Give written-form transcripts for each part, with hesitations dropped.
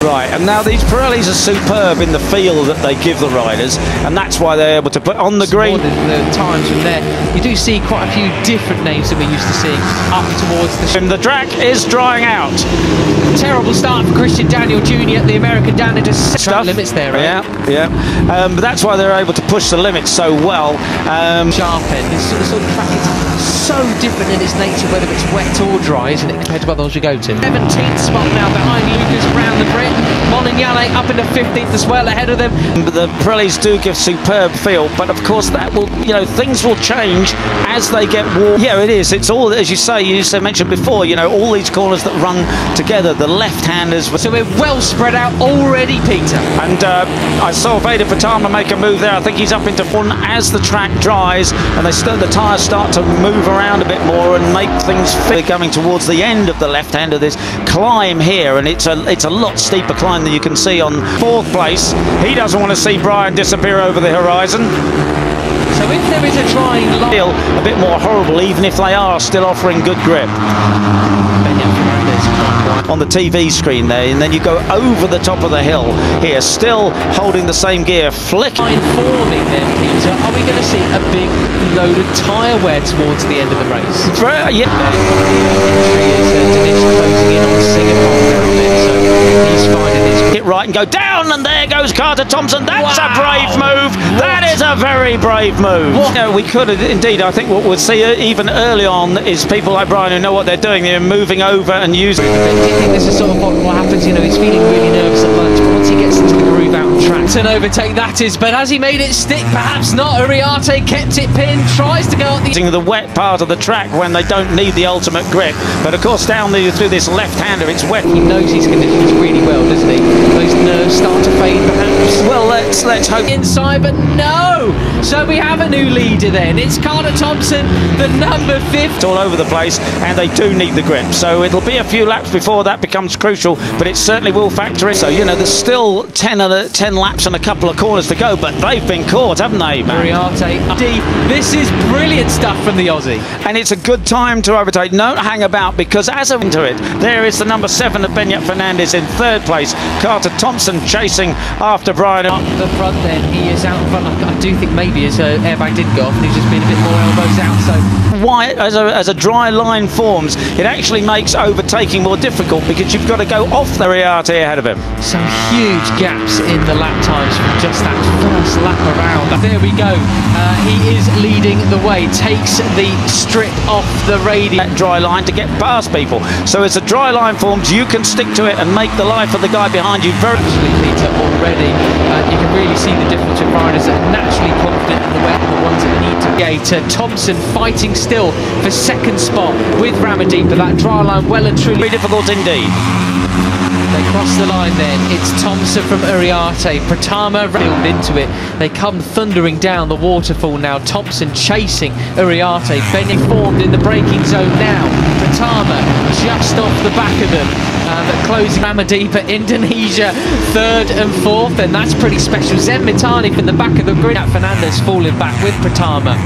Right, and now these Pirellis are superb in the feel that they give the riders, and that's why they're able to put on the green. More than the times from there, you do see quite a few different names that we're used to seeing up towards the... And the track is drying out. Terrible start for Christian Daniel Jr. The American down into track limits there, right? Yeah. But that's why they're able to push the limits so well. Sharp end. This sort of track is so different in its nature, whether it's wet or dry, isn't it, compared to other ones you go to. 17th spot now behind Lucas around the Brit. Molignane up into 15th as well, ahead of them. The Pirellis do give superb feel, but of course that will, things will change as they get warm. Yeah, it is. It's all, as you say, mentioned before, all these corners that run together, the left-handers. So we're well spread out already, Peter. And I saw Veda Pratama make a move there. I think he's up into one as the track dries and the tyres start to move around a bit more and make things fit. Coming towards the end of the left hand of this climb here, and it's a lot steeper climb than you can see on 4th place. He doesn't want to see Brian disappear over the horizon. So if there is a drying line, feel a bit more horrible, even if they are still offering good grip. On the TV screen there, and then you go over the top of the hill here, still holding the same gear, flicking. Forming then, Peter, are we going to see a big load of tyre wear towards the end of the race? Yeah. Closing in on Singapore now a bit, so he's finding his... Hit right and go down, and there goes Carter Thompson. That's a brave move. That is a very brave move. We could indeed. I think what we'll see even early on is people like Brian who know what they're doing. They're moving over and using. Do you think this is sort of what happens? He's feeling really nervous at lunch, but once he gets into the groove out on track, an overtake that is. But has he made it stick? Perhaps not. Uriarte kept it pinned. Tries to go out the wet part of the track when they don't need the ultimate grip. But of course, down through this left-hander, it's wet. He knows his conditions really well, doesn't he? Those nerves start to fade, perhaps. Well, let's hope inside, but no. So we have a new leader then. It's Carter Thompson, the number 5. All over the place, and they do need the grip. So it'll be a few laps before that becomes crucial, but it certainly will factor in. So there's still 10 laps and a couple of corners to go, but they've been caught, haven't they, man? Uriarte, this is brilliant stuff from the Aussie, and it's a good time to overtake. Don't hang about, because as of into it, there is the number 7 of Benyat Fernandez in 3rd place. Carter Thompson chasing after Brian. Up the front then, he is out front. I do think maybe his airbag did go off and he's just been a bit more elbows out. So why, as a dry line forms, it actually makes overtaking more difficult, because you've got to go off the Uriarte ahead of him. Some huge gaps in the lap times from just that first lap around. There we go. He is leading the way, takes the strip off the radius. That dry line to get past people. So as the dry line forms, you can stick to it and make the life of the guy behind you very... Actually, Peter, already you can really see the difference with riders that are naturally confident in the wet and the ones that need to gate. Thompson fighting still for 2nd spot with Ramadhipa. That dry line well and truly... Very difficult indeed. They cross the line then. It's Thompson from Uriarte. Pratama reeled into it. They come thundering down the waterfall now. Thompson chasing Uriarte. Benyat formed in the braking zone now. Pratama just off the back of them. Closing Ramadhipa, Indonesia 3rd and 4th, and that's pretty special. Zem Mitani from the back of the grid. Fernandez falling back with Pratama.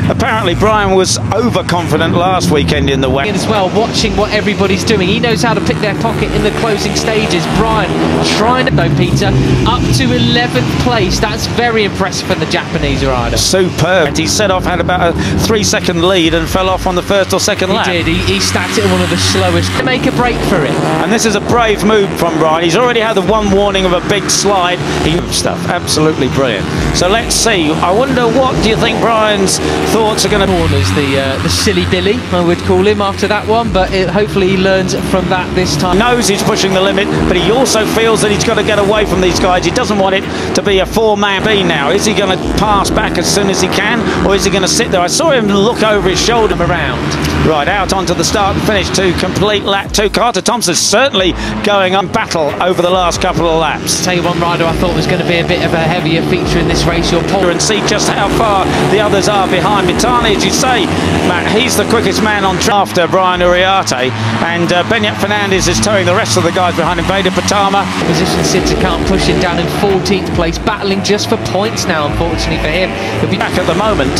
Apparently Brian was overconfident last weekend in the wet as well, watching what everybody's doing. He knows how to pick their pocket in the closing stages. Brian trying to go, Peter, up to 11th place. That's very impressive for the Japanese rider. Superb. He set off, had about a 3-second lead and fell off on the 1st or 2nd lap. He did. He stacked it at one of the slowest to make a break for it. And this is a brave move from Brian. He's already had the one warning of a big slide. He stuff absolutely brilliant. So let's see. I wonder, what do you think Brian's thoughts are going to... Corners, the silly Billy, I would call him after that one, but hopefully he learns from that this time. He knows he's pushing the limit, but he also feels that he's got to get away from these guys. He doesn't want it to be a 4-man B now. Is he going to pass back as soon as he can, or is he going to sit there? I saw him look over his shoulder around. Right, out onto the start and finish to complete lap 2. Carter Thompson's certainly going on battle over the last couple of laps. Tell you one rider I thought was going to be a bit of a heavier feature in this race, your Paul. And see just how far the others are behind. Mitani, as you say, Matt, he's the quickest man on track after Brian Uriarte, and Benyat Fernandez is towing the rest of the guys behind him. Veda Pratama. Position Sitter can't push him down in 14th place, battling just for points now, unfortunately for him. He'll be back at the moment.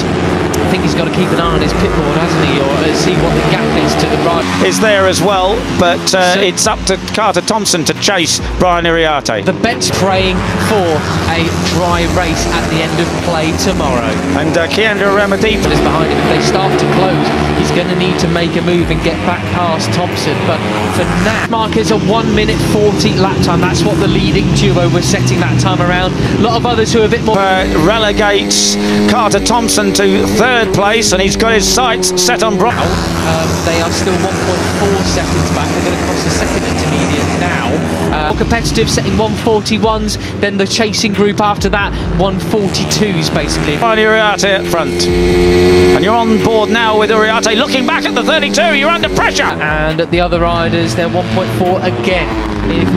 think he's got to keep an eye on his pitboard, hasn't he, or see what the gap is to the right. Is there as well, but it's up to Carter Thompson to chase Brian Iriarte. The bench praying for a dry race at the end of play tomorrow. And Keandra Ramadhipa is behind him. If they start to close, he's going to need to make a move and get back past Thompson. But for now, mark is a 1 minute 40 lap time. That's what the leading duo were setting that time around. A lot of others who are a bit more... relegates Carter Thompson to third place, and he's got his sights set on Brian. They are still 1.4 seconds back. They're going to cross the second intermediate now. More competitive, setting 141s. Then the chasing group after that, 142s basically. Brian Iriarte at front. And you're on board now with Iriarte. Looking back at the 32, you're under pressure. And at the other riders, they're 1.4 again. If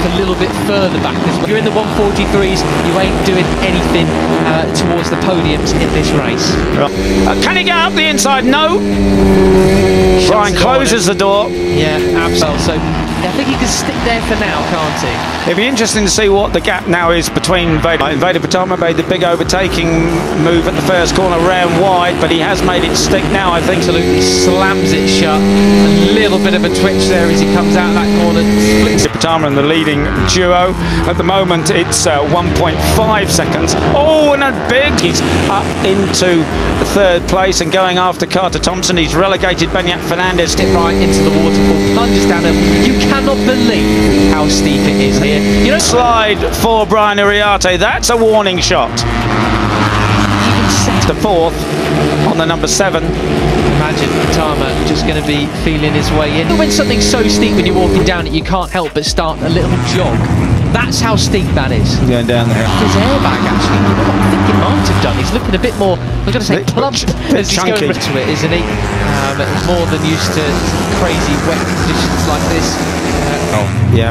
a little bit further back. If you're in the 143s, you ain't doing anything towards the podiums in this race. Can he get up the inside? No. Brian closes the door. Yeah, absolutely. So I think he can stick there for now, can't he? It'd be interesting to see what the gap now is between Veda. Veda Pratama made the big overtaking move at the first corner, round wide, but he has made it stick now, I think. Absolutely slams it shut. A little bit of a twitch there as he comes out that corner. Splits. Pratama and the leading duo. At the moment, it's 1.5 seconds. Oh, and a big. He's up into third place and going after Carter Thompson. He's relegated Benyat Fernandez. Right into the waterfall, plunges down there. You cannot believe how steep it is here. You know, slide for Brian Iriarte. That's a warning shot. The fourth on the number 7. Imagine Pratama just going to be feeling his way in. When something's so steep when you're walking down it, you can't help but start a little jog. That's how steep that is. Going down there. His airbag, actually, you know what I think it might have done. He's looking a bit more, I'm going to say plump as he's going into it, isn't he? More than used to crazy wet conditions like this. Yeah,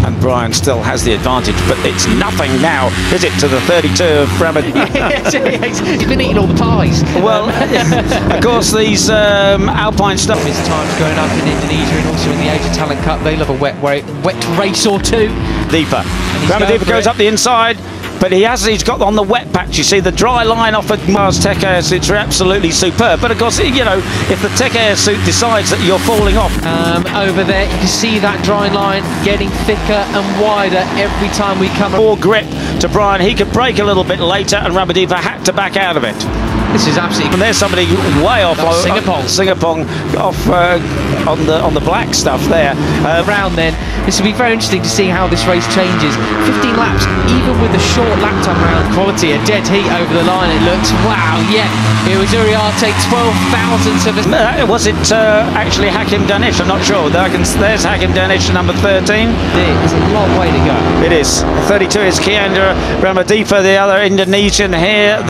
and Brian still has the advantage, but it's nothing now, is it, to the 32 of Ramadhipa? Yes, he's been eating all the pies. Well, of course, these Alpine stuff. His time's going up in Indonesia and also in the Asia Talent Cup. They love a wet race or two. Deeper. Ramadhipa goes up the inside. But he's got on the wet patch. You see the dry line off of Mars Tech Air suits are absolutely superb. But of course, you know, if the Tech Air suit decides that you're falling off. Over there, you can see that dry line getting thicker and wider every time we come. More grip to Brian. He could brake a little bit later, and Ramadhipa had to back out of it. This is absolutely. And there's somebody way off. Singapore off on the black stuff there. Around then, this will be very interesting to see how this race changes. 15 laps, even with the short lap time round quality, a dead heat over the line. It looks wow. Yeah, it was Iriarte 12,000ths of a. Was it actually Hakim Danish? I'm not sure. There's Hakim Danish, number 13. It's a long way to go. It is. 32 is Keandra Ramadhipa, the other Indonesian here.